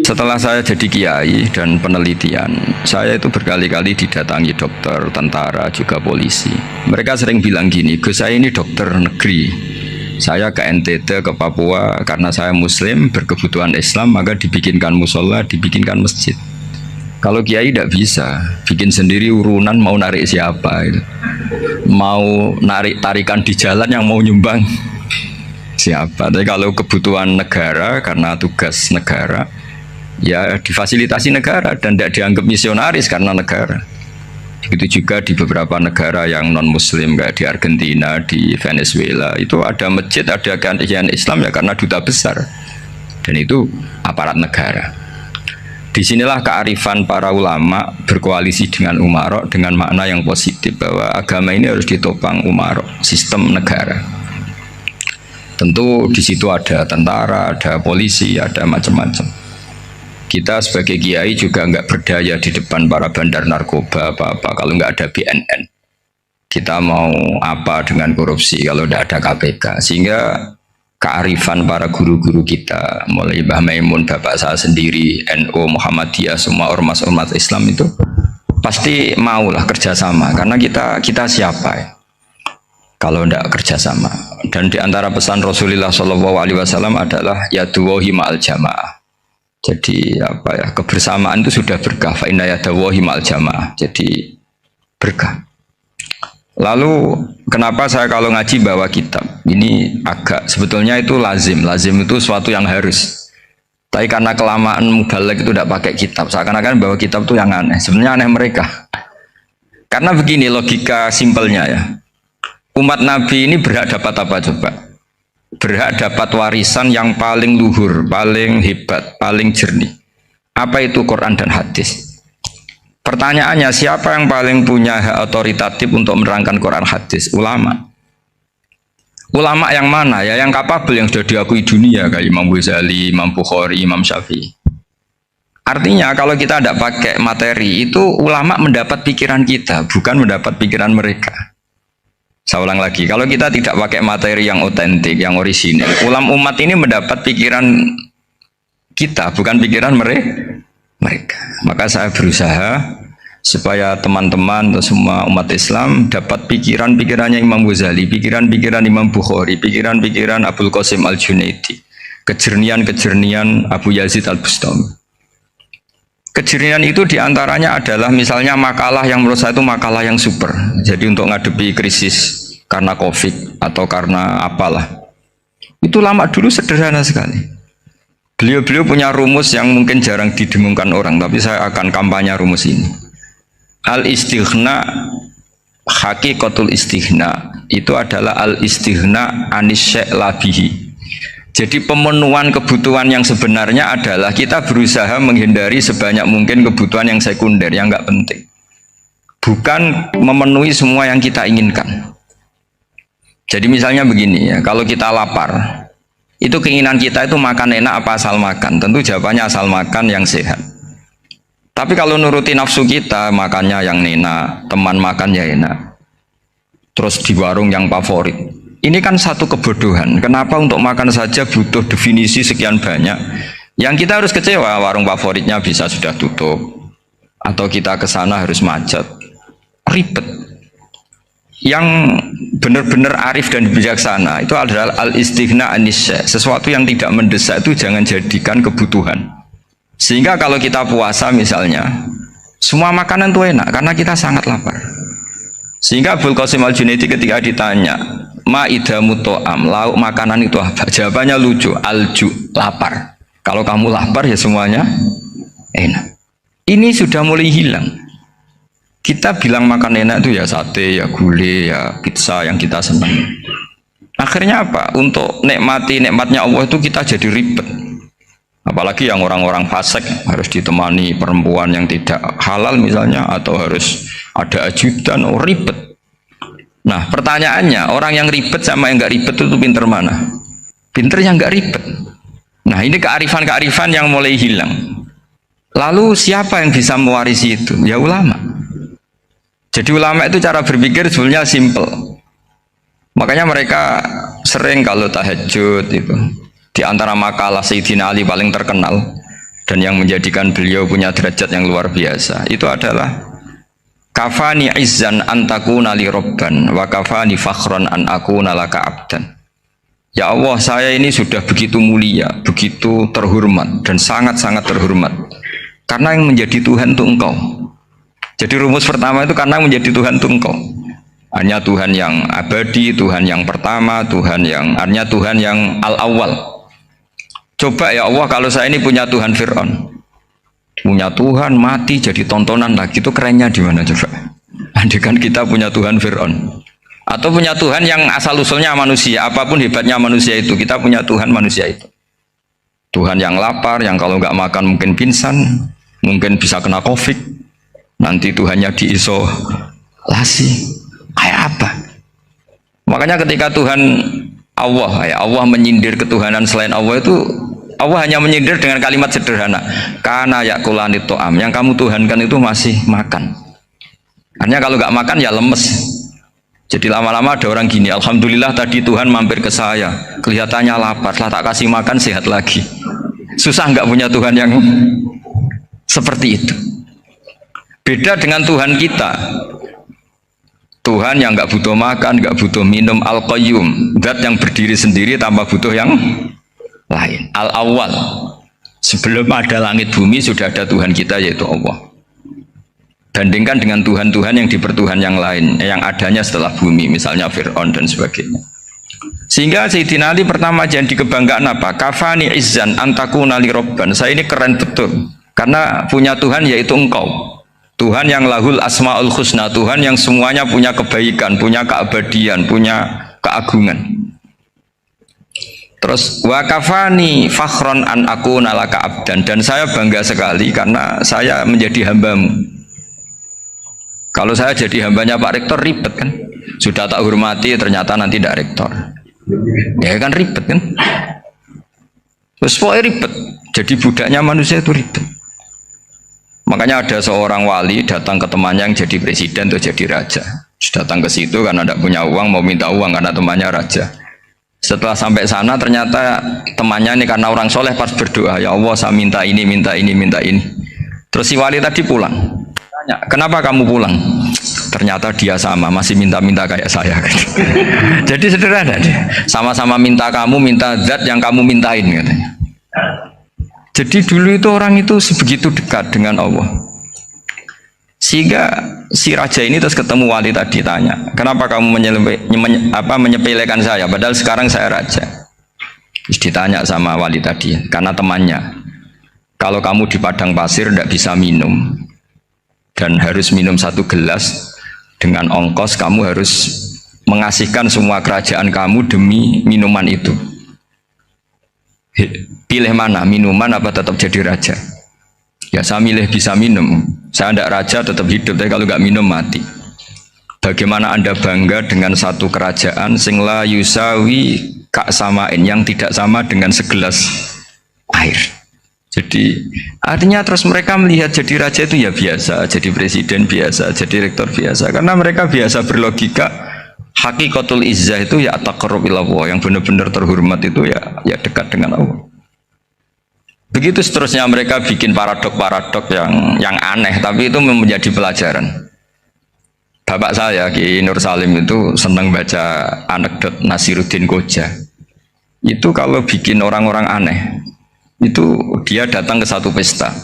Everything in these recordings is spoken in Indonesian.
Setelah saya jadi kiai dan penelitian, saya itu berkali-kali didatangi dokter, tentara, juga polisi. Mereka sering bilang gini, Gus, saya ini dokter negeri. Saya ke NTT, ke Papua, karena saya muslim, berkebutuhan Islam, maka dibikinkan musola, dibikinkan masjid. Kalau kiai tidak bisa, bikin sendiri urunan mau narik siapa, gitu. Mau narik tarikan di jalan yang mau nyumbang siapa. Tapi kalau kebutuhan negara, karena tugas negara, ya difasilitasi negara dan tidak dianggap misionaris karena negara. Begitu juga di beberapa negara yang non muslim kayak di Argentina, di Venezuela, itu ada masjid, ada kajian Islam ya karena duta besar, dan itu aparat negara. Disinilah kearifan para ulama berkoalisi dengan umarok dengan makna yang positif, bahwa agama ini harus ditopang umarok, sistem negara. Tentu di situ ada tentara, ada polisi, ada macam-macam. Kita sebagai kiai juga nggak berdaya di depan para bandar narkoba apa-apa kalau nggak ada BNN. Kita mau apa dengan korupsi kalau tidak ada KPK? Sehingga kearifan para guru-guru kita, mulai Mbah Maimun, bapak saya sendiri, NU, Muhammadiyah, semua ormas-ormas Islam itu pasti maulah kerjasama. Karena kita siapa ya? Kalau tidak kerjasama. Dan di antara pesan Rasulullah SAW adalah yaduwahi ma'al jamaah. Jadi apa ya, kebersamaan itu sudah berkah. Fa inna yadawahi ma'al jamaah. Jadi berkah. Lalu kenapa saya kalau ngaji bawa kitab? Ini agak sebetulnya itu lazim. Lazim itu suatu yang harus. Tapi karena kelamaan mubalek itu tidak pakai kitab. Seakan-akan bawa kitab itu yang aneh. Sebenarnya aneh mereka. Karena begini logika simpelnya ya. Umat Nabi ini berhak dapat apa coba? Berhak dapat warisan yang paling luhur, paling hebat, paling jernih. Apa itu Quran dan hadis? Pertanyaannya, siapa yang paling punya hak otoritatif untuk menerangkan Quran hadis? Ulama. Ulama yang mana? Ya yang kapabel, yang sudah diakui dunia, kayak Imam Ghazali, Imam Bukhari, Imam Syafi'i. Artinya kalau kita tidak pakai materi, itu ulama mendapat pikiran kita, bukan mendapat pikiran mereka. Saya ulang lagi, kalau kita tidak pakai materi yang otentik, yang orisinil, umat ini mendapat pikiran kita, bukan pikiran mereka. Maka saya berusaha supaya teman-teman atau semua umat Islam dapat pikiran-pikirannya Imam Ghazali, pikiran-pikiran Imam Bukhari, pikiran-pikiran Abul Qasim Al-Junaidi, kejernian-kejernian Abu Yazid Al-Bustami. Kejernihan itu diantaranya adalah misalnya makalah yang menurut saya itu makalah yang super. Jadi untuk ngadepi krisis karena COVID atau karena apalah, itu lama dulu sederhana sekali. Beliau punya rumus yang mungkin jarang didengungkan orang, tapi saya akan kampanye rumus ini. Al-istighna, hakikatul istighna, itu adalah al-istighna anis syai' labihi. Jadi pemenuhan kebutuhan yang sebenarnya adalah kita berusaha menghindari sebanyak mungkin kebutuhan yang sekunder, yang nggak penting. Bukan memenuhi semua yang kita inginkan. Jadi misalnya begini ya, kalau kita lapar, itu keinginan kita itu makan enak apa asal makan? Tentu jawabannya asal makan yang sehat. Tapi kalau nuruti nafsu kita, makannya yang enak, teman makan ya enak. Terus di warung yang favorit. Ini kan satu kebodohan. Kenapa untuk makan saja butuh definisi sekian banyak? Yang kita harus kecewa, warung favoritnya bisa sudah tutup. Atau kita ke sana harus macet. Ribet. Yang benar-benar arif dan bijaksana itu adalah al-istighna anisya. Sesuatu yang tidak mendesak itu jangan jadikan kebutuhan. Sehingga kalau kita puasa misalnya, semua makanan itu enak karena kita sangat lapar. Sehingga Abul Qasim Al-Junaidi ketika ditanya, ma'idamu to'am, lauk makanan itu apa? Jawabannya lucu, alju, lapar. Kalau kamu lapar ya semuanya enak. Ini sudah mulai hilang. Kita bilang makan enak itu ya sate, ya gulai, ya pizza yang kita senang. Akhirnya apa? Untuk nikmati nikmatnya Allah itu kita jadi ribet. Apalagi yang orang-orang fasik harus ditemani perempuan yang tidak halal misalnya, atau harus ada ajudan, ribet. Nah pertanyaannya, orang yang ribet sama yang nggak ribet itu pinter mana? Pinter yang nggak ribet. Nah ini kearifan-kearifan yang mulai hilang. Lalu siapa yang bisa mewarisi itu? Ya ulama. Jadi ulama itu cara berpikir sebenarnya simple. Makanya mereka sering kalau tahajud itu, di antara makalah Sayyidina Ali paling terkenal, dan yang menjadikan beliau punya derajat yang luar biasa itu adalah kafani izzan antakuna li robban wa kafani fakhron an akuna laka abdan. Ya Allah, saya ini sudah begitu mulia, begitu terhormat dan sangat-sangat terhormat karena yang menjadi Tuhan itu Engkau. Jadi rumus pertama itu karena menjadi Tuhan itu Engkau. Hanya Tuhan yang abadi, Tuhan yang pertama, hanya Tuhan yang al-awwal. Coba ya Allah, kalau saya ini punya Tuhan Fir'aun, punya Tuhan mati jadi tontonan lagi, itu kerennya di mana coba? Andaikan kita punya Tuhan Fir'aun, atau punya Tuhan yang asal usulnya manusia, apapun hebatnya manusia itu, kita punya Tuhan manusia itu. Tuhan yang lapar, yang kalau nggak makan mungkin pingsan, mungkin bisa kena COVID, nanti Tuhannya diisolasi. Kayak apa? Makanya ketika Tuhan Allah menyindir ketuhanan selain Allah itu, Allah hanya menyindir dengan kalimat sederhana, karena yakulani to'am, yang kamu tuhankan itu masih makan. Artinya kalau nggak makan ya lemes. Jadi lama-lama ada orang gini, alhamdulillah tadi Tuhan mampir ke saya, kelihatannya lapar, setelah tak kasih makan sehat lagi. Susah nggak punya Tuhan yang seperti itu. Beda dengan Tuhan kita. Tuhan yang nggak butuh makan, nggak butuh minum, al-qayyum, zat yang berdiri sendiri tanpa butuh yang lain, al-awwal. Sebelum ada langit bumi sudah ada Tuhan kita, yaitu Allah. Bandingkan dengan Tuhan-Tuhan yang dipertuhan yang lain, yang adanya setelah bumi, misalnya Fir'aun dan sebagainya. Sehingga Sayyidina Ali pertama jadi kebanggaan apa? Kafani izzan antakuna li robban. Saya ini keren betul karena punya Tuhan yaitu Engkau. Tuhan yang lahul asmaul husna, Tuhan yang semuanya punya kebaikan, punya keabadian, punya keagungan. Terus wa kafani fakhron an akuna laka abdan, dan saya bangga sekali karena saya menjadi hambamu. Kalau saya jadi hambanya Pak Rektor ribet kan, sudah tak hormati ternyata nanti tidak rektor, ya kan ribet kan. Terus pokoknya ribet, jadi budaknya manusia itu ribet. Makanya ada seorang wali datang ke temannya yang jadi presiden atau jadi raja. Datang ke situ karena tidak punya uang, mau minta uang karena temannya raja. Setelah sampai sana ternyata temannya ini karena orang soleh pas berdoa, ya Allah saya minta ini, minta ini, minta ini. Terus si wali tadi pulang. Tanya, kenapa kamu pulang? Ternyata dia sama, masih minta-minta kayak saya. Jadi sederhana dia. Sama-sama minta kamu, minta zat yang kamu mintain katanya. Jadi dulu itu orang itu sebegitu dekat dengan Allah. Sehingga si raja ini terus ketemu wali tadi, tanya, kenapa kamu menyepelekan saya padahal sekarang saya raja? Terus ditanya sama wali tadi, karena temannya, kalau kamu di padang pasir tidak bisa minum dan harus minum 1 gelas, dengan ongkos kamu harus mengasihkan semua kerajaan kamu demi minuman itu. Pilih mana, minuman apa tetap jadi raja? Ya saya milih bisa minum. Saya tidak raja tetap hidup, tapi kalau nggak minum mati. Bagaimana Anda bangga dengan satu kerajaan sing la yusawi kak samain, yang tidak sama dengan segelas air. Jadi artinya terus mereka melihat jadi raja itu ya biasa, jadi presiden biasa, jadi rektor biasa, karena mereka biasa berlogika. Hakikatul izzah itu ya taqarrub ila Allah, yang benar-benar terhormat itu ya dekat dengan Allah. Begitu seterusnya mereka bikin paradok-paradok yang aneh, tapi itu menjadi pelajaran. Bapak saya Ki Nur Salim itu senang baca anekdot Nasiruddin Koja. Itu kalau bikin orang-orang aneh, itu dia datang ke satu pesta,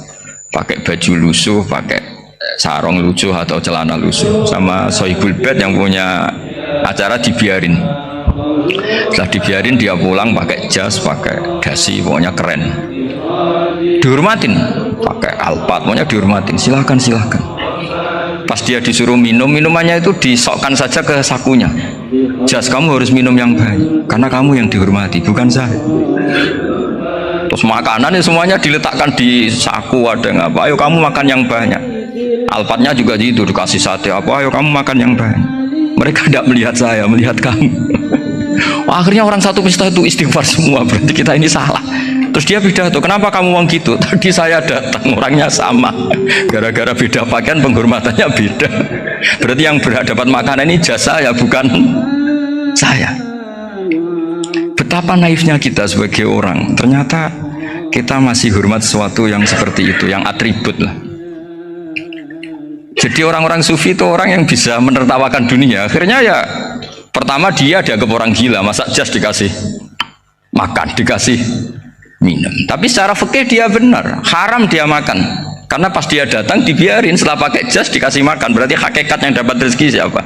pakai baju lusuh, pakai sarung lusuh atau celana lusuh, sama Sohibul Bed yang punya acara dibiarin. Setelah dibiarin dia pulang pakai jas, pakai dasi, pokoknya keren. Dihormatin, pakai alpat, pokoknya dihormatin. Silakan, silakan. Pas dia disuruh minum, minumannya itu disokkan saja ke sakunya. Jas, kamu harus minum yang baik, karena kamu yang dihormati, bukan saya. Terus makanan semuanya diletakkan di saku, ada nggak apa? Ayo kamu makan yang banyak. Alpatnya juga gitu, dikasih sate apa? Ayo kamu makan yang banyak. Mereka tidak melihat saya, melihat kamu. Akhirnya orang satu pesta itu istighfar semua, berarti kita ini salah. Terus dia pidato, kenapa kamu ngomong gitu? Tadi saya datang, orangnya sama. Gara-gara beda pakaian, penghormatannya beda. Berarti yang berhak dapat makanan ini jasa ya, bukan saya. Betapa naifnya kita sebagai orang. Ternyata kita masih hormat sesuatu yang seperti itu, yang atribut lah. Jadi orang-orang sufi itu orang yang bisa menertawakan dunia. Akhirnya ya pertama dia dianggap orang gila, masa jas dikasih makan, dikasih minum. Tapi secara fikih dia benar, haram dia makan. Karena pas dia datang dibiarin, setelah pakai jas dikasih makan. Berarti hakikat yang dapat rezeki siapa?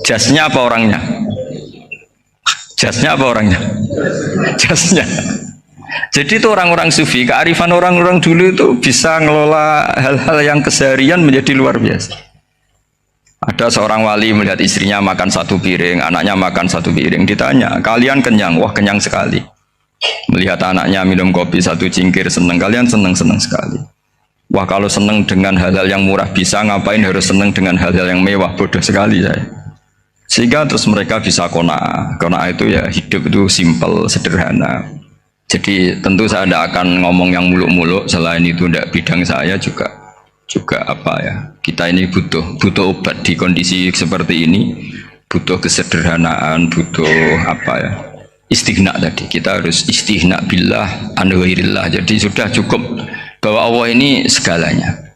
Jasnya apa orangnya? Jasnya apa orangnya? Jasnya. Jadi itu orang-orang sufi, kearifan orang-orang dulu itu bisa ngelola hal-hal yang keseharian menjadi luar biasa. Ada seorang wali melihat istrinya makan satu piring, anaknya makan satu piring. Ditanya, kalian kenyang? Wah, kenyang sekali. Melihat anaknya minum kopi satu cingkir, senang. Kalian senang-senang sekali. Wah, kalau senang dengan hal-hal yang murah bisa, ngapain harus senang dengan hal-hal yang mewah? Bodoh sekali saya. Sehingga terus mereka bisa qanaah. Qanaah itu ya hidup itu simple, sederhana. Jadi tentu saya tidak akan ngomong yang muluk-muluk, selain itu tidak bidang saya juga apa ya, kita ini butuh obat di kondisi seperti ini, butuh kesederhanaan, butuh apa ya, istighna tadi. Kita harus istighna billah an ghairillah. Jadi sudah cukup bahwa Allah ini segalanya.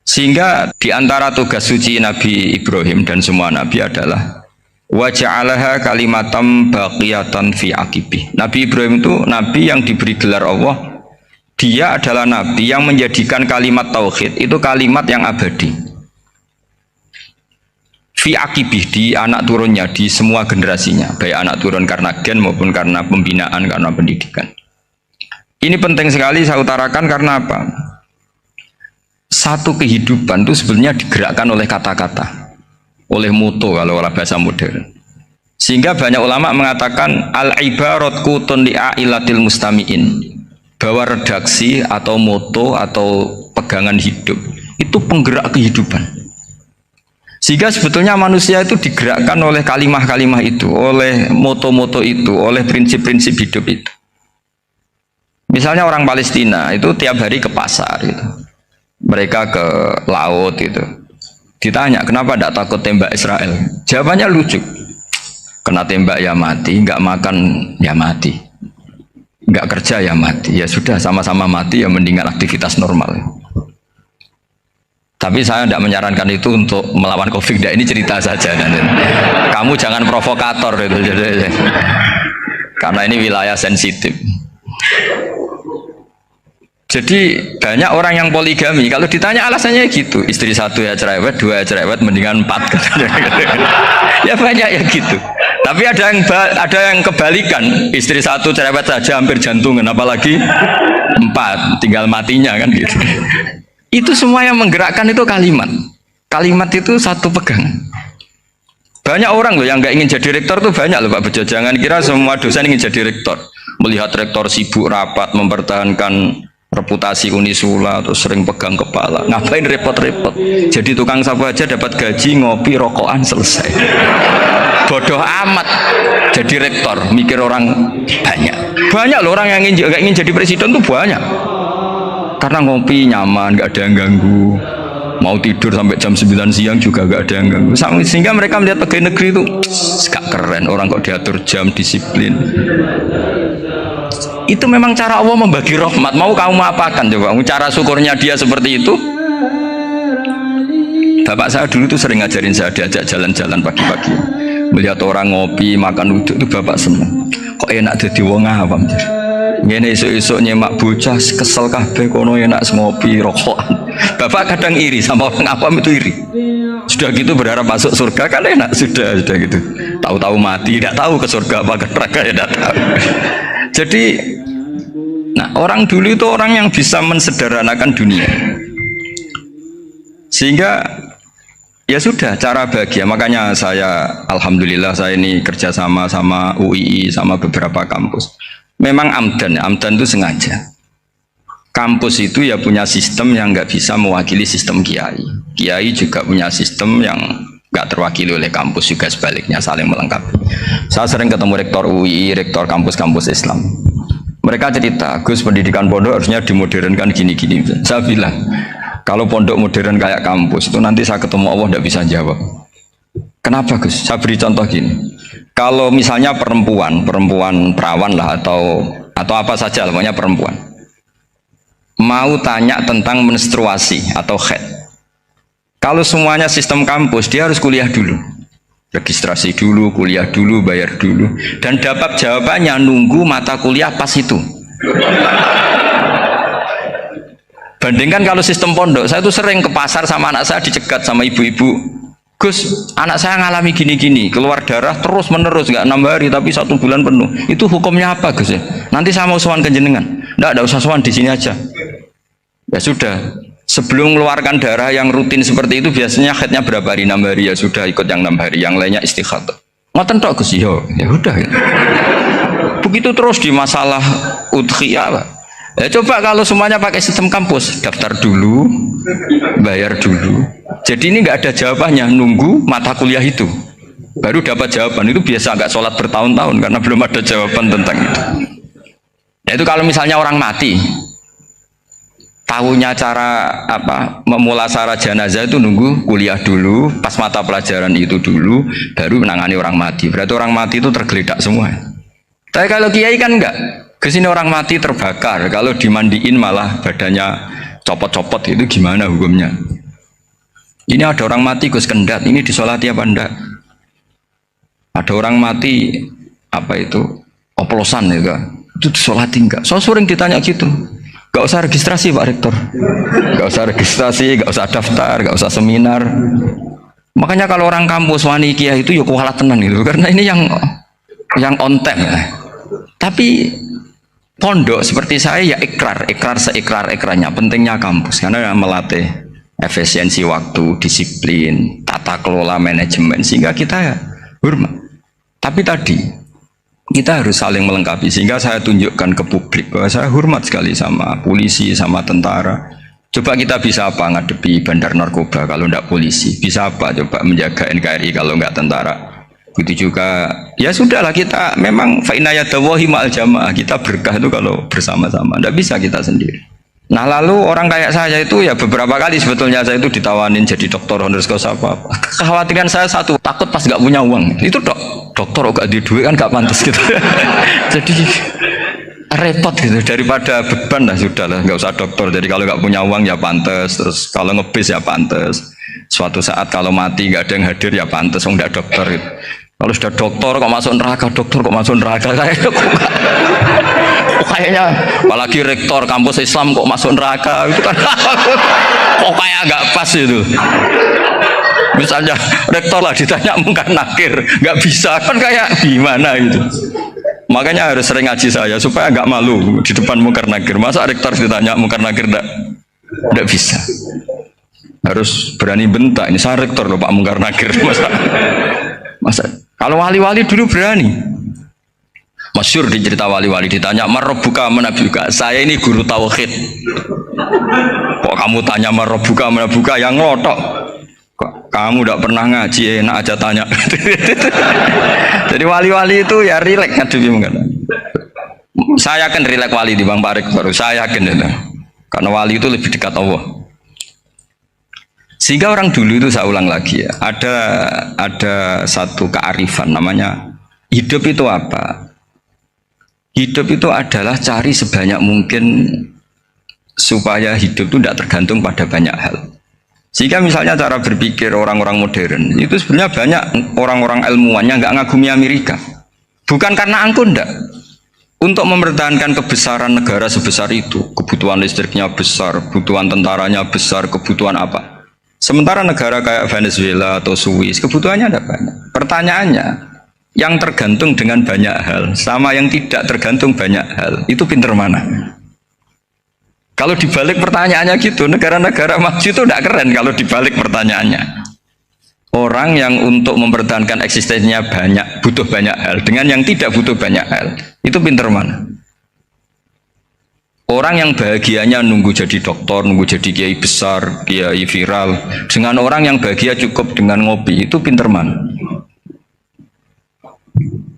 Sehingga di antara tugas suci Nabi Ibrahim dan semua nabi adalah wa ja'alaha kalimatam baqiyatan fi aqibih. Nabi Ibrahim itu nabi yang diberi gelar Allah. Dia adalah nabi yang menjadikan kalimat tauhid itu kalimat yang abadi. Fi aqibih, di anak turunnya, di semua generasinya, baik anak turun karena gen maupun karena pembinaan, karena pendidikan. Ini penting sekali saya utarakan karena apa? Satu kehidupan itu sebenarnya digerakkan oleh kata-kata, oleh moto kalau oleh bahasa modern. Sehingga banyak ulama mengatakan al-ibarat kutun li'ailatil mustami'in, bahwa redaksi atau moto atau pegangan hidup itu penggerak kehidupan. Sehingga sebetulnya manusia itu digerakkan oleh kalimah-kalimah itu, oleh moto-moto itu, oleh prinsip-prinsip hidup itu. Misalnya orang Palestina itu tiap hari ke pasar gitu. Mereka ke laut itu. Ditanya kenapa tidak takut tembak Israel? Jawabannya lucu. Kena tembak ya mati, nggak makan ya mati, nggak kerja ya mati. Ya sudah sama-sama mati ya mendingan aktivitas normal. Tapi saya tidak menyarankan itu untuk melawan COVID. Ini cerita saja. Kamu jangan provokator itu. Karena ini wilayah sensitif. Jadi banyak orang yang poligami, kalau ditanya alasannya gitu, istri satu ya cerewet, dua ya cerewet, mendingan empat. Ya banyak ya gitu. Tapi ada yang kebalikan, istri satu cerewet saja hampir jantungan, apalagi empat, tinggal matinya kan gitu. Itu semua yang menggerakkan itu kalimat. Kalimat itu satu pegangan. Banyak orang loh yang nggak ingin jadi rektor tuh banyak loh Pak Bejo. Jangan kira semua dosen ingin jadi rektor. Melihat rektor sibuk rapat mempertahankan reputasi Unisula atau sering pegang kepala, ngapain repot-repot? Jadi tukang sapu aja dapat gaji, ngopi, rokokan, selesai. Bodoh amat jadi rektor, mikir orang banyak loh orang yang nggak ingin jadi presiden tuh banyak, karena ngopi nyaman, nggak ada yang ganggu, mau tidur sampai jam 9 siang juga nggak ada yang ganggu. Sehingga mereka melihat pegawai negeri itu gak keren, orang kok diatur jam, disiplin. Itu memang cara Allah membagi rahmat. Mau kamu apakan coba? Cara syukurnya dia seperti itu. Bapak saya dulu tuh sering ngajarin saya, diajak jalan-jalan pagi-pagi, melihat orang ngopi, makan uduk itu bapak seneng. Kok enak jadi wong awam. Ngene esuk-esuk nyemak bocah kesel kabeh kono enak ngopi rokokan. Bapak kadang iri sama orang awam itu iri. Sudah gitu berharap masuk surga kan enak, sudah gitu. Tahu-tahu mati, tidak tahu ke surga apa ke neraka ya tidak tahu. Jadi, nah orang dulu itu orang yang bisa mensederhanakan dunia, sehingga ya sudah cara bahagia. Makanya saya, alhamdulillah saya ini kerjasama sama UII, sama beberapa kampus. Memang amdan itu sengaja. Kampus itu ya punya sistem yang nggak bisa mewakili sistem kiai. Kiai juga punya sistem yang nggak terwakili oleh kampus, juga sebaliknya saling melengkapi. Saya sering ketemu rektor UI, rektor kampus-kampus Islam. Mereka cerita, Gus, pendidikan pondok harusnya dimodernkan gini-gini. Saya bilang, kalau pondok modern kayak kampus itu nanti saya ketemu Allah tidak bisa jawab. Kenapa Gus? Saya beri contoh gini. Kalau misalnya perempuan perawan lah atau apa saja, pokoknya perempuan. mau tanya tentang menstruasi atau haid. Kalau semuanya sistem kampus, dia harus kuliah dulu. Registrasi dulu, kuliah dulu, bayar dulu. Dan dapat jawabannya nunggu mata kuliah pas itu. Bandingkan kalau sistem pondok, saya tuh sering ke pasar sama anak saya dicegat sama ibu-ibu. Gus, anak saya ngalami gini-gini, keluar darah terus menerus, nggak 6 hari tapi 1 bulan penuh. Itu hukumnya apa, Gus ya? Nanti saya mau sowan ke jenengan. Nggak usah sowan, di sini aja. Ya sudah. Sebelum mengeluarkan darah yang rutin seperti itu, biasanya haidnya berapa hari? 6 hari, ya sudah ikut yang 6 hari, yang lainnya istighatsah. Ngoten tok Gus, ya udah. Ya. Begitu terus di masalah udhiyah, Pak. Ya coba kalau semuanya pakai sistem kampus, daftar dulu, bayar dulu. Jadi ini nggak ada jawabannya, nunggu mata kuliah itu, baru dapat jawaban. Itu biasa nggak sholat bertahun-tahun karena belum ada jawaban tentang itu. Ya itu kalau misalnya orang mati, tahunya cara apa memulasara jenazah itu nunggu kuliah dulu, pas mata pelajaran itu dulu, baru menangani orang mati. Berarti orang mati itu tergeledak semua. Tapi kalau kiai kan enggak. Kesini orang mati terbakar, kalau dimandiin malah badannya copot-copot, itu gimana hukumnya? Ini ada orang mati Gus Kendat, ini disolati apa enggak? Ada orang mati apa itu oplosan ya, itu disolati enggak? So sering ditanya gitu. Gak usah registrasi Pak Rektor, gak usah registrasi, gak usah daftar, gak usah seminar. Makanya kalau orang kampus wani kiai itu yuk kualat tenan gitu, karena ini yang on time ya. Tapi pondok seperti saya ya ikrar seikrar-ikrarnya pentingnya kampus karena melatih efisiensi waktu, disiplin, tata kelola manajemen sehingga kita ya hormat. Tapi tadi kita harus saling melengkapi sehingga saya tunjukkan ke publik bahwa saya hormat sekali sama polisi, sama tentara. Coba kita bisa apa ngadepi bandar narkoba kalau enggak polisi? Bisa apa coba menjaga NKRI kalau enggak tentara? Begitu juga ya sudahlah, kita memang fa'inayadawahi ma'al jamaah, kita berkah itu kalau bersama-sama, tidak bisa kita sendiri. Nah lalu orang kayak saya itu ya beberapa kali sebetulnya saya itu ditawanin jadi dokter honoris causa apa. Kekhawatiran saya satu, takut pas nggak punya uang itu dokter kok gak di duit kan gak pantas gitu. Jadi repot gitu, daripada beban lah sudahlah nggak usah dokter. Jadi kalau nggak punya uang ya pantas, terus kalau ngebis ya pantas, suatu saat kalau mati nggak ada yang hadir ya pantas, nggak dokter gitu. Kalau sudah dokter kok masuk neraka, dokter kok masuk neraka, kayaknya apalagi rektor kampus Islam kok masuk neraka itu kan kok kayak nggak pas itu. Misalnya rektor lah ditanya mungkar nakir, nggak bisa kan, kayak gimana gitu. Makanya harus sering ngaji saya supaya nggak malu di depan mungkar nakir. Masa rektor ditanya mungkar nakir nggak bisa. Harus berani bentak, ini saya rektor loh Pak mungkar nakir. Masa kalau wali-wali dulu berani. Masyhur di cerita wali-wali ditanya marabbuka manabuka, saya ini guru tauhid. Kok kamu tanya marabbuka manabuka, yang ngotok. Kok kamu tidak pernah ngaji, enak aja tanya. Jadi wali-wali itu ya rileks ngadepi mungkin. Saya yakin rileks wali di Bang Pak Rektor, saya yakin itu. Karena wali itu lebih dekat Allah. Sehingga orang dulu itu, saya ulang lagi ya, ada satu kearifan namanya hidup itu apa? Hidup itu adalah cari sebanyak mungkin supaya hidup itu tidak tergantung pada banyak hal. Sehingga misalnya cara berpikir orang-orang modern itu sebenarnya banyak orang-orang ilmuwannya nggak ngagumi Amerika. Bukan karena angkuh, enggak. Untuk mempertahankan kebesaran negara sebesar itu, kebutuhan listriknya besar, kebutuhan tentaranya besar, kebutuhan apa? Sementara negara kayak Venezuela atau Swiss kebutuhannya ada banyak. Pertanyaannya, yang tergantung dengan banyak hal sama yang tidak tergantung banyak hal, itu pinter mana? Kalau dibalik pertanyaannya gitu, negara-negara maju itu tidak keren kalau dibalik pertanyaannya. Orang yang untuk mempertahankan eksistensinya banyak, butuh banyak hal, dengan yang tidak butuh banyak hal, itu pinter mana? Orang yang bahagianya nunggu jadi dokter, nunggu jadi kiai besar, kiai viral, dengan orang yang bahagia cukup dengan ngopi, itu pinter mana?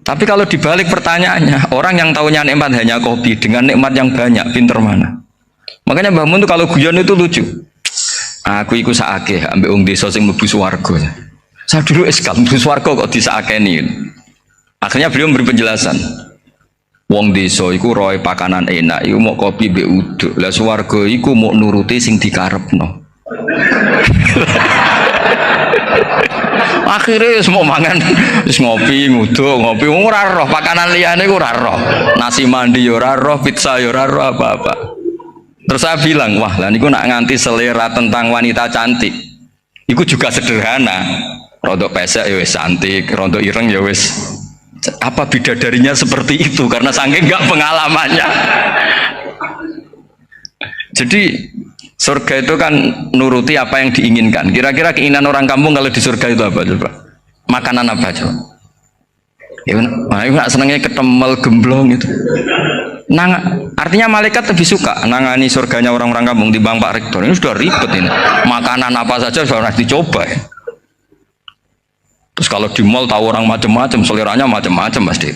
Tapi kalau dibalik pertanyaannya, orang yang tahunya nikmat hanya kopi dengan nikmat yang banyak, pinter mana? Makanya Mbah Mun tuh kalau guyon itu lucu. Aku ikut saake ambek wong desa sing mlebu swarga. Saya dulu eskal mlebu swarga kok disakeni. Akhirnya beliau memberi penjelasan. Wong desa iku roe pakanan enak, iku mau kopi mbek uduk. Lah swarga iku mau nuruti sing dikarepno. Akhirnya semua mangan, wis ngopi, nguduk, ngopi, ora roh pakanan liyane iku ora roh. Nasi mandi yo ora roh, pizza yo ora roh apa-apa. Terus saya bilang, wah lah niku nak nganti selera tentang wanita cantik. Iku juga sederhana. Rontok pesek ya wis cantik, rontok ireng ya wis. Apa bidadarinya seperti itu karena saking enggak pengalamannya. Jadi surga itu kan nuruti apa yang diinginkan. Kira-kira keinginan orang kampung kalau di surga itu apa coba? Makanan apa coba? Ya, nah, senangnya ketemel gemblong itu. Nang, artinya malaikat lebih suka nangani surganya orang-orang kampung di Bang Pak Rektor. Ini sudah ribet ini. Makanan apa saja sudah harus dicoba ya. Terus kalau di mall tahu orang macam-macam, seleranya macam-macam pasti.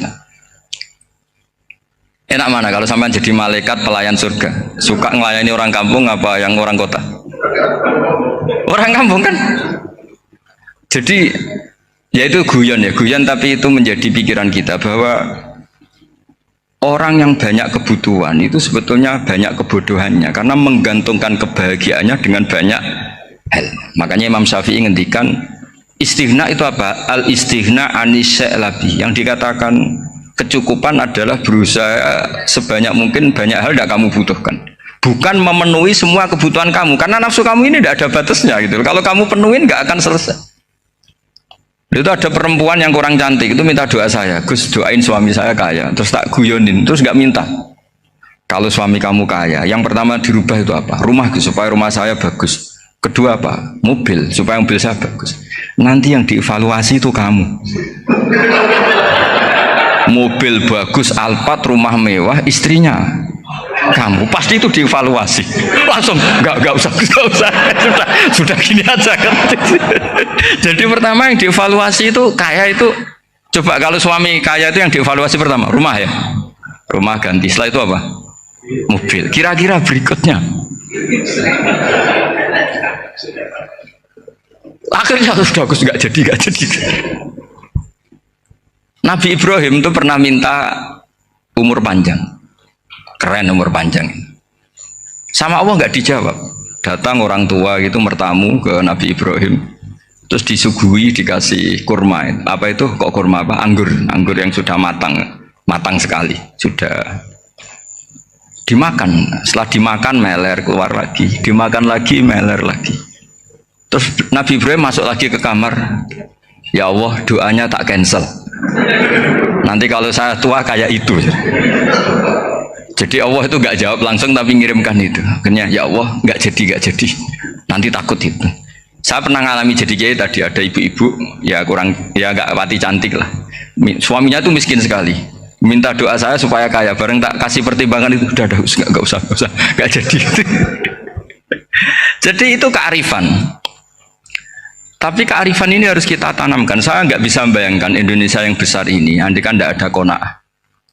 Enak mana kalau sampai jadi malaikat pelayan surga? Suka ngelayani orang kampung apa yang orang kota? Orang kampung kan? Jadi ya itu guyon ya, guyon tapi itu menjadi pikiran kita bahwa orang yang banyak kebutuhan itu sebetulnya banyak kebodohannya karena menggantungkan kebahagiaannya dengan banyak hal. Makanya Imam Syafi'i ngendikan istighna itu apa? Al istighna anisya labi. Yang dikatakan kecukupan adalah berusaha sebanyak mungkin banyak hal tidak kamu butuhkan. Bukan memenuhi semua kebutuhan kamu karena nafsu kamu ini tidak ada batasnya gitu. Kalau kamu penuhin nggak akan selesai. Itu ada perempuan yang kurang cantik itu minta doa saya, Gus doain suami saya kaya. Terus tak guyonin, terus nggak minta. Kalau suami kamu kaya, yang pertama dirubah itu apa? Rumah Gus, supaya rumah saya bagus. Kedua apa? Mobil, supaya mobil saya bagus. Nanti yang dievaluasi itu kamu. Mobil bagus, Alphard, rumah mewah, istrinya kamu pasti itu dievaluasi. Langsung nggak usah sudah gini aja kan. Jadi pertama yang dievaluasi itu kaya itu, coba kalau suami kaya itu yang dievaluasi pertama rumah ya, rumah ganti. Setelah itu apa? Mobil. Kira-kira berikutnya akhirnya sudah bagus, nggak jadi. Nabi Ibrahim itu pernah minta umur panjang. Keren umur panjang. Sama Allah nggak dijawab. Datang orang tua gitu mertamu ke Nabi Ibrahim. Terus disuguhi dikasih kurma. Apa itu? Kok kurma apa? Anggur yang sudah matang sekali. Sudah dimakan. Setelah dimakan meler keluar lagi. Dimakan lagi meler lagi. Terus Nabi Ibrahim masuk lagi ke kamar. Ya Allah, doanya tak cancel. Nanti kalau saya tua kayak itu. Jadi Allah itu nggak jawab langsung tapi ngirimkan itu. Akhirnya ya Allah nggak jadi. Nanti takut itu. Saya pernah ngalami jadi kiai tadi, ada ibu-ibu ya nggak pati cantik lah. Suaminya tuh miskin sekali. Minta doa saya supaya kaya. Bareng tak kasih pertimbangan itu udah nggak usah nggak jadi. Jadi itu kearifan. Tapi kearifan ini harus kita tanamkan. Saya nggak bisa membayangkan Indonesia yang besar ini, andai kan tidak ada qanaah,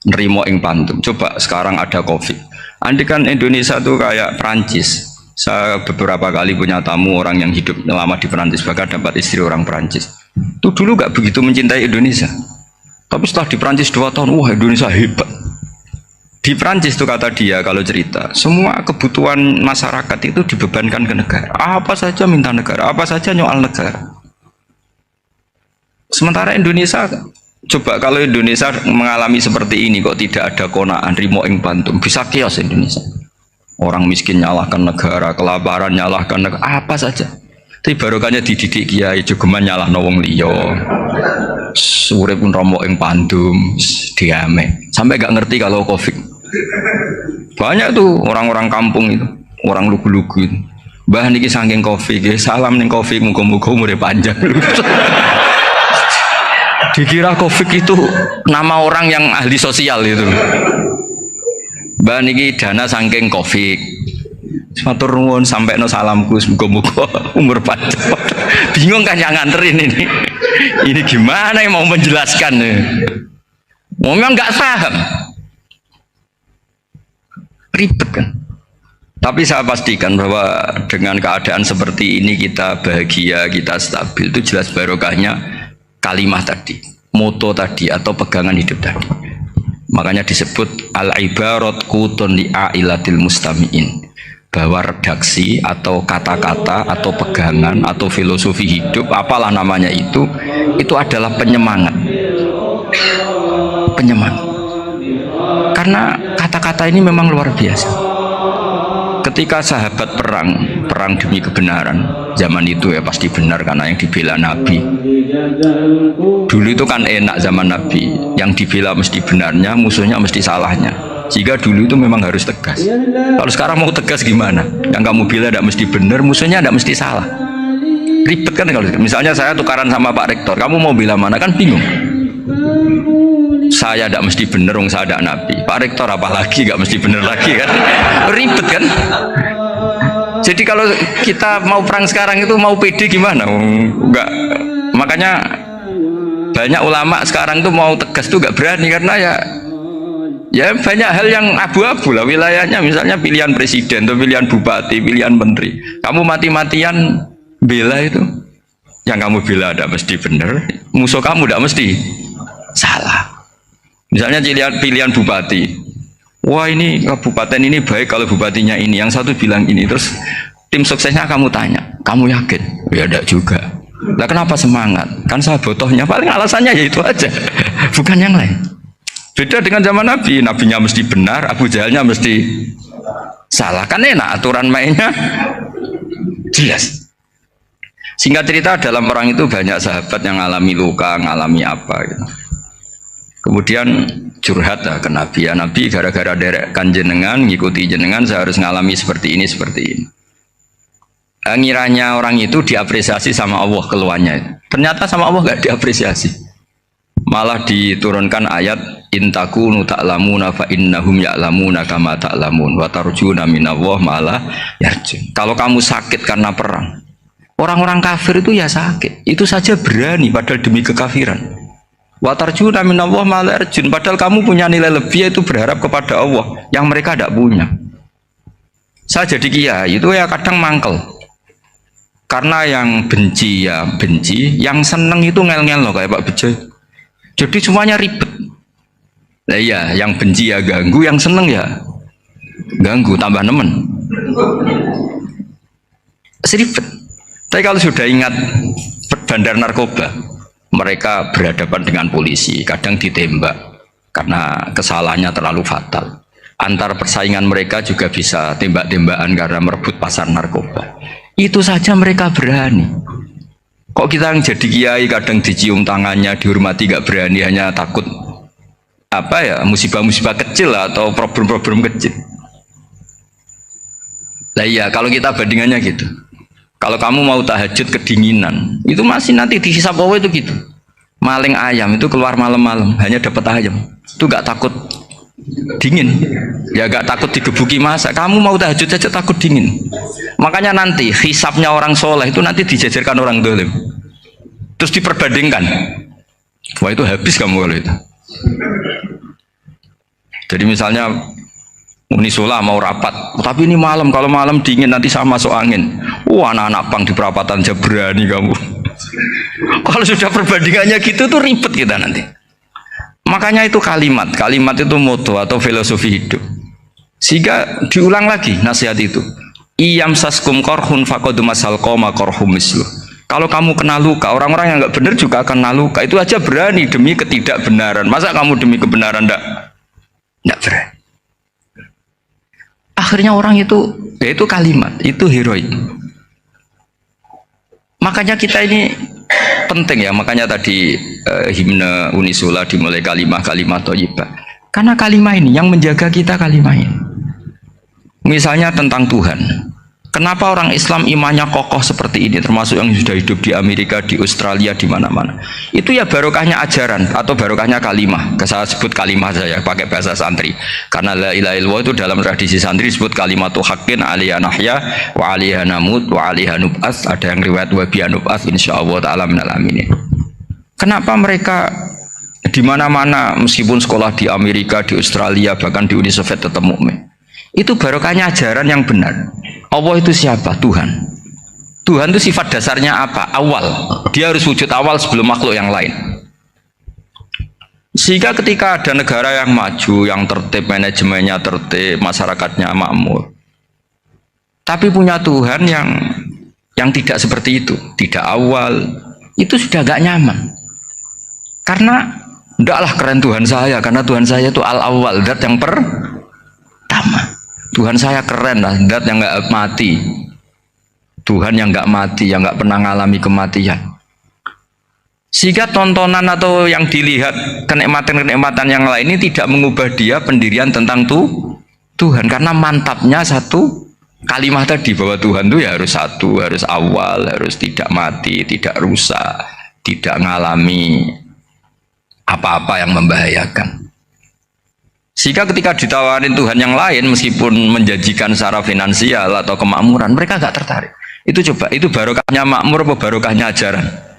nerimo ing pantum. Coba sekarang ada COVID. Andai kan Indonesia tuh kayak Perancis. Saya beberapa kali punya tamu orang yang hidup lama di Perancis, bahkan dapat istri orang Perancis. Itu dulu nggak begitu mencintai Indonesia. Tapi setelah di Perancis 2 tahun, wah Indonesia hebat. Di Perancis tuh kata dia kalau cerita, semua kebutuhan masyarakat itu dibebankan ke negara. Apa saja minta negara, apa saja nyoal negara. Sementara Indonesia, coba kalau Indonesia mengalami seperti ini kok tidak ada qanaah, rimo ing pantum, bisa chaos Indonesia. Orang miskin nyalahkan negara, kelaparan nyalahkan negara, apa saja. Tapi barokahnya dididik kiai jogeman nyalahno wong liya. Urip pun romo ing pandum, diame. Sampai gak ngerti kalau Covid. Banyak tuh orang-orang kampung itu, orang lugu-lugu itu. Mbah niki saking Covid, salam ning Covid, muga-muga umure panjang. Dikira Covid itu nama orang yang ahli sosial itu. Mbah niki dana saking Covid. Matur nuwun sampai no salamku, muga-muga umur panjang. Bingung kan yang nganterin ini. Ini gimana yang mau menjelaskan? Memang nggak paham. Ribet kan? Tapi saya pastikan bahwa dengan keadaan seperti ini kita bahagia, kita stabil, itu jelas barokahnya kalimat tadi, moto tadi atau pegangan hidup tadi. Makanya disebut al-ibarat qutun li'ailatil mustami'in, bahwa redaksi atau kata-kata atau pegangan atau filosofi hidup apalah namanya itu adalah penyemangat. Karena kata-kata ini memang luar biasa. Ketika sahabat perang demi kebenaran, zaman itu ya pasti benar karena yang dibela Nabi. Dulu itu kan enak zaman Nabi, yang dibela mesti benarnya, musuhnya mesti salahnya. Jika dulu itu memang harus tegas. Kalau sekarang mau tegas gimana? Yang kamu bela tidak mesti benar, musuhnya tidak mesti salah. Ribet kan kalau misalnya saya tukaran sama Pak Rektor, kamu mau bela mana kan bingung. Saya tidak mesti benar, saya tidak Nabi. Pak Rektor apalagi nggak mesti benar lagi kan? Ribet kan? Jadi kalau kita mau perang sekarang itu mau pede gimana? Enggak. Makanya banyak ulama sekarang tuh mau tegas tuh nggak berani karena ya banyak hal yang abu-abu lah wilayahnya, misalnya pilihan presiden atau pilihan bupati, pilihan menteri. Kamu mati-matian bela itu, yang kamu bela tidak mesti benar, musuh kamu tidak mesti salah. Misalnya pilihan bupati, wah ini kabupaten ini baik kalau bupatinya ini, yang satu bilang ini, terus tim suksesnya kamu tanya, kamu yakin? Ya tidak juga. Lah kenapa semangat? Kan saya botohnya, paling alasannya ya itu aja, bukan yang lain. Beda dengan zaman Nabi, nabinya mesti benar, Abu Jahalnya mesti salah. Kan enak, aturan mainnya jelas. Singkat cerita, dalam perang itu banyak sahabat yang alami luka, ngalami apa gitu. Kemudian curhat ke Nabi, ya Nabi gara-gara derekkan jenengan, ngikuti jenengan, saya harus ngalami seperti ini, seperti ini. Ngiranya orang itu diapresiasi sama Allah keluarnya. Ternyata sama Allah gak diapresiasi. Malah diturunkan ayat intakunu ta'lamuna fa innahum ya'lamuna kama ta'lamun wa tarjuna minallah malah yarjun. Kalau kamu sakit karena perang, orang-orang kafir itu ya sakit, itu saja berani padahal demi kekafiran. Wa tarjuna minallah malah yarjun, padahal kamu punya nilai lebih, yaitu berharap kepada Allah yang mereka tidak punya. Saya jadi kiai itu ya kadang mangkel. Karena yang benci ya benci, yang seneng itu ngel-ngel loh kayak Pak Bejo. Jadi semuanya ribet. Nah iya, yang benci ya ganggu, yang seneng ya ganggu, tambah nemen. Seribet. Tapi kalau sudah ingat bandar narkoba, mereka berhadapan dengan polisi, kadang ditembak karena kesalahannya terlalu fatal. Antar persaingan mereka juga bisa tembak-tembakan karena merebut pasar narkoba. Itu saja mereka berani. Kok kita yang jadi kiai kadang dicium tangannya, dihormati gak berani, hanya takut apa ya, musibah-musibah kecil atau problem-problem kecil. Lah iya, kalau kita bandingannya gitu. Kalau kamu mau tahajud kedinginan, itu masih nanti dihisab Allah itu gitu. Maling ayam itu keluar malam-malam hanya dapat ayam. Itu gak takut dingin, ya gak takut digebuki masa. Kamu mau tahajud saja takut dingin. Makanya nanti hisabnya orang soleh itu nanti dijajarkan orang dolim, terus diperbandingkan. Wah itu habis kamu kalau itu. Jadi misalnya Unisula mau rapat, tapi ini malam, kalau malam dingin nanti sama masuk angin. Wah anak-anak pang di perapatan aja berani kamu. Kalau sudah perbandingannya gitu tuh ribet kita nanti. Makanya itu kalimat itu moto atau filosofi hidup. Sehingga diulang lagi nasihat itu. Iyam saskum korhun fakodu masal koma korhum mislu. Kalau kamu kena luka, orang-orang yang nggak benar juga akan kena luka. Itu aja berani demi ketidakbenaran. Masa kamu demi kebenaran nggak berani? Akhirnya orang itu, ya itu kalimat, itu heroik. Makanya kita ini penting ya, makanya tadi himne Unisula dimulai kalimat thayyibah. Karena kalimat ini yang menjaga kita, kalimat ini. Misalnya tentang Tuhan. Kenapa orang Islam imannya kokoh seperti ini, termasuk yang sudah hidup di Amerika, di Australia, di mana-mana. Itu ya barokahnya ajaran atau barokahnya kalimah. Saya sebut kalimah saya pakai bahasa santri. Karena la ilaha illallah itu dalam tradisi santri disebut kalimatu haqqin alaiha nahya wa alaiha namut wa alaiha nub'ats. Ada yang riwayat wa biha nub'ats insyaallah taala minal aminin. Kenapa mereka di mana-mana meskipun sekolah di Amerika, di Australia, bahkan di Uni Soviet tetap mukmin? Itu barokahnya ajaran yang benar. Allah itu siapa? Tuhan. Tuhan itu sifat dasarnya apa? Awal. Dia harus wujud awal sebelum makhluk yang lain. Sehingga ketika ada negara yang maju, yang tertib, manajemennya tertib, masyarakatnya makmur, tapi punya Tuhan yang tidak seperti itu, tidak awal, itu sudah gak nyaman. Karena ndaklah keren Tuhan saya, karena Tuhan saya itu al-awwal, zat yang pertama. Tuhan saya keren lah, zat yang gak mati. Tuhan yang gak mati, yang gak pernah mengalami kematian. Sehingga tontonan atau yang dilihat kenikmatan-kenikmatan yang lain ini tidak mengubah dia pendirian tentang Tuhan, karena mantapnya satu kalimat tadi bahwa Tuhan itu ya harus satu, harus awal, harus tidak mati, tidak rusak, tidak mengalami apa-apa yang membahayakan. Sehingga ketika ditawarin Tuhan yang lain meskipun menjanjikan secara finansial atau kemakmuran, mereka gak tertarik. Itu coba, itu barokahnya makmur apa barokahnya ajaran?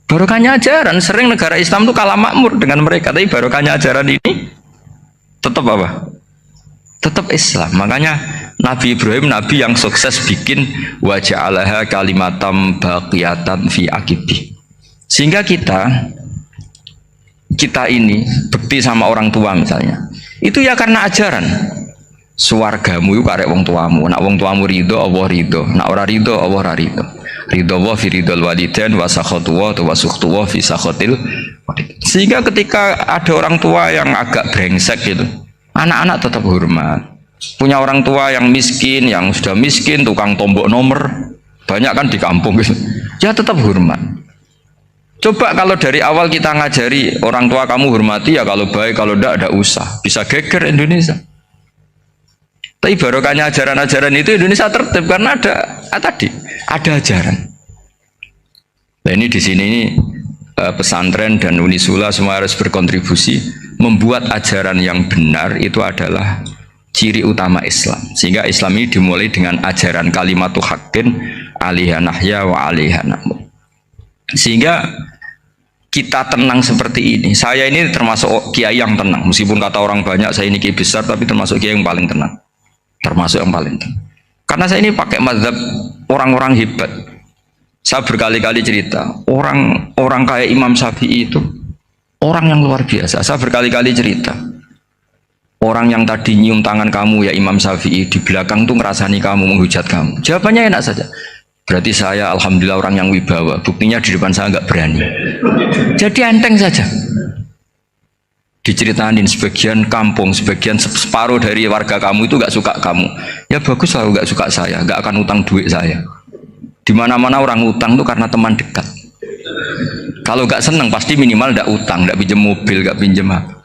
Barokahnya ajaran. Sering negara Islam itu kalah makmur dengan mereka, tapi barokahnya ajaran ini tetap apa? Tetap Islam. Makanya Nabi Ibrahim, Nabi yang sukses bikin wa ja'alaha kalimatam baqiyatan fi aqibi. Sehingga kita ini bekti sama orang tua misalnya, itu ya karena ajaran. Suwargamu itu karek wong tuamu. Nak wong tuamu ridho, Allah ridho. Nak ora ridho, Allah ora ridho. Ridho wa fi ridhol walidain wa sakhatu wa sukhtu wa fi sakhatil walid. Sehingga ketika ada orang tua yang agak brengsek gitu, anak-anak tetap hormat. Punya orang tua yang miskin, yang sudah miskin, tukang tombok nomor, banyak kan di kampung gitu, ya tetap hormat. Coba kalau dari awal kita ngajari orang tua kamu hormati ya, kalau baik, kalau tidak usah, bisa geger Indonesia. Tapi barokahnya ajaran-ajaran itu Indonesia tertib karena ada ajaran. Nah ini di sini pesantren dan Unisula semua harus berkontribusi membuat ajaran yang benar. Itu adalah ciri utama Islam. Sehingga Islam ini dimulai dengan ajaran kalimatu haqqin alaiha nahya wa alaiha namut. Sehingga kita tenang seperti ini. Saya ini termasuk kiai yang tenang, meskipun kata orang banyak saya ini kiai besar, tapi termasuk kiai yang paling tenang. Termasuk yang paling tenang. Karena saya ini pakai mazhab orang-orang hebat. Saya berkali-kali cerita, orang kayak Imam Syafi'i itu orang yang luar biasa. Saya berkali-kali cerita, orang yang tadi nyium tangan kamu ya Imam Syafi'i, di belakang tuh ngerasani kamu, menghujat kamu. Jawabannya enak saja. Berarti saya alhamdulillah orang yang wibawa. Buktinya di depan saya nggak berani. Jadi enteng saja. Diceritain sebagian kampung, sebagian separuh dari warga kamu itu nggak suka kamu. Ya bagus lah nggak suka saya, nggak akan utang duit saya. Di mana-mana orang utang tuh karena teman dekat. Kalau nggak seneng pasti minimal nggak utang, nggak pinjam mobil, nggak pinjam apa.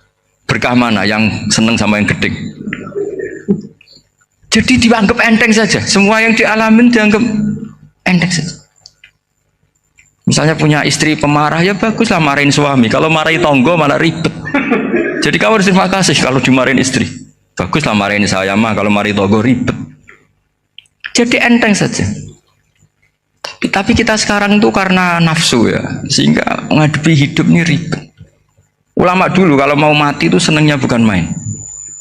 Berkah mana yang seneng sama yang gede? Jadi dianggap enteng saja. Semua yang dialamin dianggap enteng saja. Misalnya punya istri pemarah, ya baguslah marahin suami. Kalau marahin tonggo malah ribet. Jadi kamu harus terima kasih kalau dimarahin istri. Baguslah marahin saya mah, kalau marahin tonggo ribet. Jadi enteng saja. Tapi kita sekarang tuh karena nafsu ya, sehingga menghadapi hidup ini ribet. Ulama dulu kalau mau mati itu senengnya bukan main.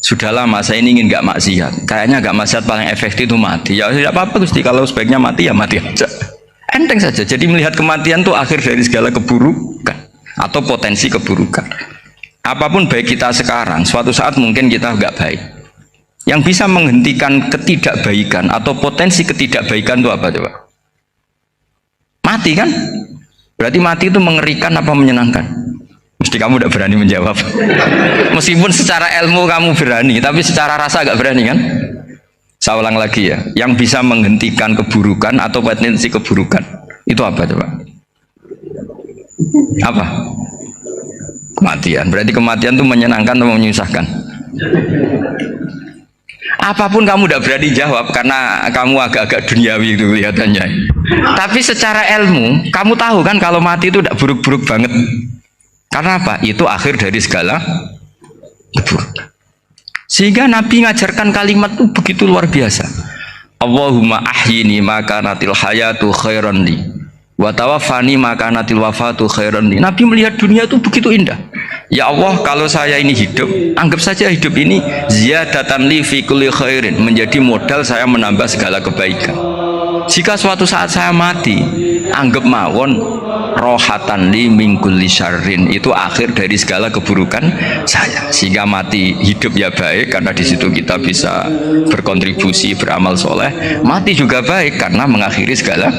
Sudah lama saya ini ingin nggak maksiat. Kayaknya nggak maksiat paling efektif itu mati. Ya tidak apa-apa Gusti, kalau sebaiknya mati ya mati aja. Enteng saja. Jadi melihat kematian itu akhir dari segala keburukan atau potensi keburukan. Apapun baik kita sekarang, suatu saat mungkin kita nggak baik. Yang bisa menghentikan ketidakbaikan atau potensi ketidakbaikan itu apa coba? Mati kan? Berarti mati itu mengerikan apa menyenangkan? Mesti kamu udah berani menjawab. Meskipun secara ilmu kamu berani, tapi secara rasa gak berani kan? Saya ulang lagi ya, yang bisa menghentikan keburukan atau potensi keburukan itu apa coba? Apa? Kematian. Berarti kematian itu menyenangkan atau menyusahkan? Apapun kamu udah berani jawab karena kamu agak-agak duniawi itu kelihatannya. Tapi secara ilmu kamu tahu kan kalau mati itu udah buruk-buruk banget. Karena apa? Itu akhir dari segala keburukan. Sehingga Nabi ngajarkan kalimat itu begitu luar biasa. Allahumma ahyini maka natil hayatu khairan li wa tawaffani maka natil wafatu khairan li. Nabi melihat dunia itu begitu indah. Ya Allah, kalau saya ini hidup, anggap saja hidup ini ziyadatan li fi kulli khairin, menjadi modal saya menambah segala kebaikan. Jika suatu saat saya mati, anggap mawon rohatan li min kulli syarrin, itu akhir dari segala keburukan saya. Sehingga mati hidup ya baik karena di situ kita bisa berkontribusi beramal soleh, mati juga baik karena mengakhiri segala